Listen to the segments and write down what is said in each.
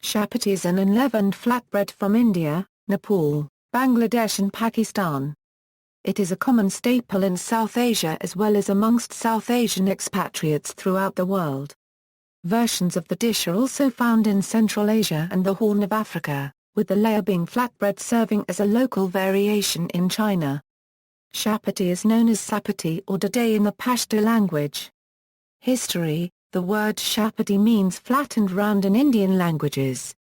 Chapati is an unleavened flatbread from India, Nepal, Bangladesh and Pakistan. It is a common staple in South Asia as well as amongst South Asian expatriates throughout the world. Versions of the dish are also found in Central Asia and the Horn of Africa, with the laobing flatbread serving as a local variation in China. Chapati is known as sapati or doday in the Pashto language. History: the word Chapati means flat and round in Indian languages.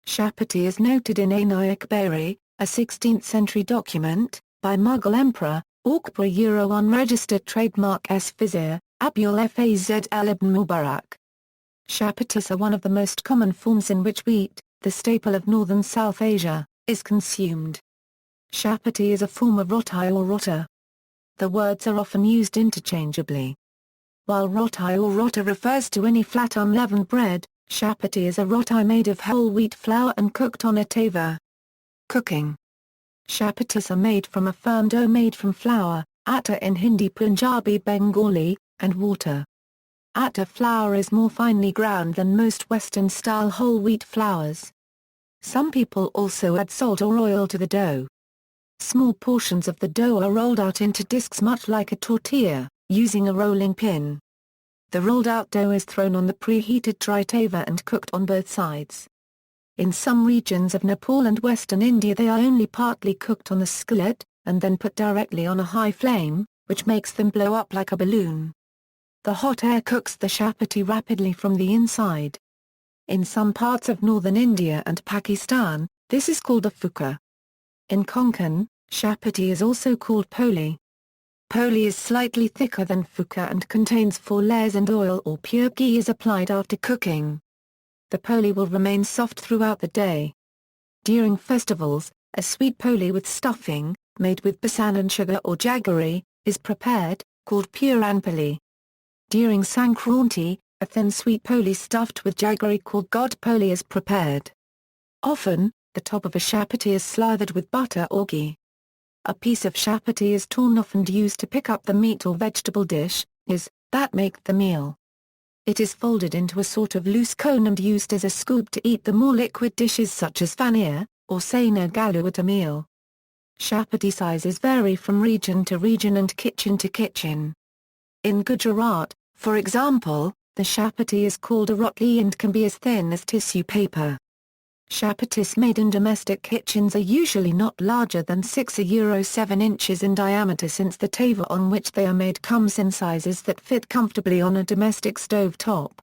Chapati is noted in Ainoi Akbari, a 16th-century document, by Mughal Emperor, Akbar unregistered trademark S. Vizier, Abul Fazl ibn Mubarak. Chapatis are one of the most common forms in which wheat, the staple of northern South Asia, is consumed. Chapati is a form of roti or rota. The words are often used interchangeably. While roti or rota refers to any flat unleavened bread, chapati is a roti made of whole wheat flour and cooked on a tawa. Cooking: chapatis are made from a firm dough made from flour, atta in Hindi, Punjabi, Bengali, and water. Atta flour is more finely ground than most Western-style whole wheat flours. Some people also add salt or oil to the dough. Small portions of the dough are rolled out into discs much like a tortilla, using a rolling pin. The rolled-out dough is thrown on the preheated dry tawa and cooked on both sides. In some regions of Nepal and western India they are only partly cooked on the skillet, and then put directly on a high flame, which makes them blow up like a balloon. The hot air cooks the chapati rapidly from the inside. In some parts of northern India and Pakistan, this is called a fuka. In Konkan, chapati is also called poli. Poli is slightly thicker than fuka and contains 4 layers, and oil or pure ghee is applied after cooking. The poli will remain soft throughout the day. During festivals, a sweet poli with stuffing, made with besan and sugar or jaggery, is prepared, called puran poli. During Sankranti, a thin sweet poli stuffed with jaggery called god poli is prepared. Often, the top of a chapati is slathered with butter or ghee. A piece of chapati is torn off and used to pick up the meat or vegetable dish, that make the meal. It is folded into a sort of loose cone and used as a scoop to eat the more liquid dishes such as paneer, or sena galu at a meal. Chapati sizes vary from region to region and kitchen to kitchen. In Gujarat, for example, the chapati is called a roti and can be as thin as tissue paper. Chapatis made in domestic kitchens are usually not larger than 6–7 inches in diameter, since the tawa on which they are made comes in sizes that fit comfortably on a domestic stove top.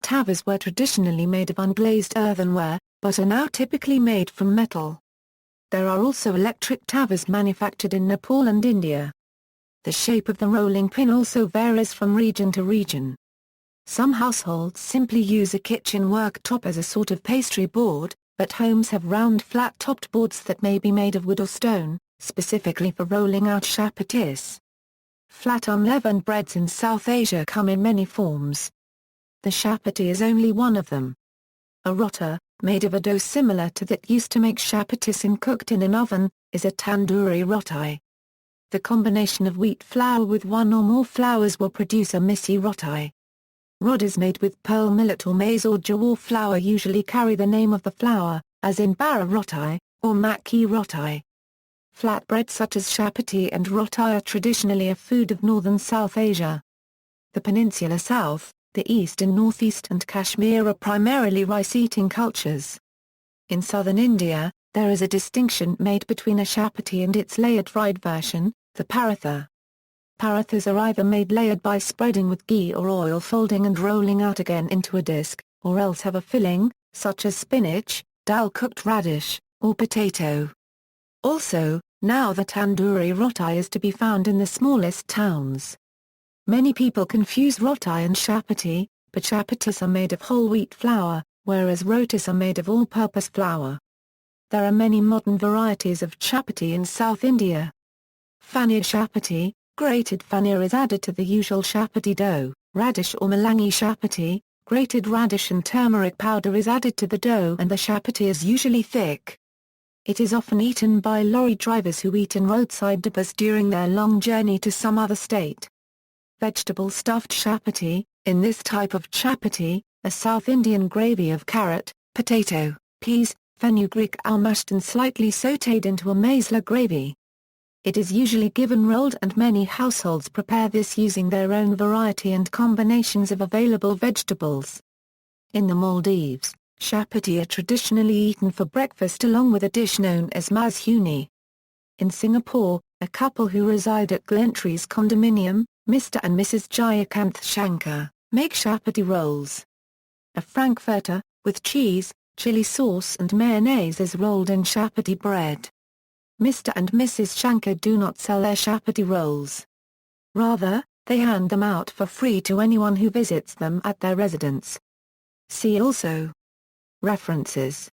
Tawas were traditionally made of unglazed earthenware, but are now typically made from metal. There are also electric tawas manufactured in Nepal and India. The shape of the rolling pin also varies from region to region. Some households simply use a kitchen worktop as a sort of pastry board, but homes have round flat-topped boards that may be made of wood or stone, specifically for rolling out chapatis. Flat unleavened breads in South Asia come in many forms. The chapati is only one of them. A rota, made of a dough similar to that used to make chapatis and cooked in an oven, is a tandoori roti. The combination of wheat flour with one or more flours will produce a misi roti. Rotis made with pearl millet or maize or jowar flour usually carry the name of the flour, as in bara roti, or makki roti. Flatbreads such as chapati and roti are traditionally a food of northern South Asia. The peninsula south, the east and northeast and Kashmir are primarily rice-eating cultures. In southern India, there is a distinction made between a chapati and its layered fried version, the paratha. Parathas are either made layered by spreading with ghee or oil, folding and rolling out again into a disc, or else have a filling, such as spinach, dal-cooked radish, or potato. Also, now the tandoori roti is to be found in the smallest towns. Many people confuse roti and chapati, but chapatis are made of whole wheat flour, whereas rotis are made of all-purpose flour. There are many modern varieties of chapati in South India. Paneer chapati, grated paneer is added to the usual chapati dough. Radish or Malangi chapati, grated radish and turmeric powder is added to the dough and the chapati is usually thick. It is often eaten by lorry drivers who eat in roadside depots during their long journey to some other state. Vegetable stuffed chapati, in this type of chapati, a South Indian gravy of carrot, potato, peas, fenugreek are mashed and slightly sautéed into a maize-la gravy. It is usually given rolled and many households prepare this using their own variety and combinations of available vegetables. In the Maldives, chapati are traditionally eaten for breakfast along with a dish known as mas huni. In Singapore, a couple who reside at Glentries condominium, Mr. and Mrs. Jayakanth Shankar, make chapati rolls. A frankfurter, with cheese, chili sauce and mayonnaise is rolled in chapati bread. Mr. and Mrs. Shankar do not sell their chapati rolls. Rather, they hand them out for free to anyone who visits them at their residence. See also. References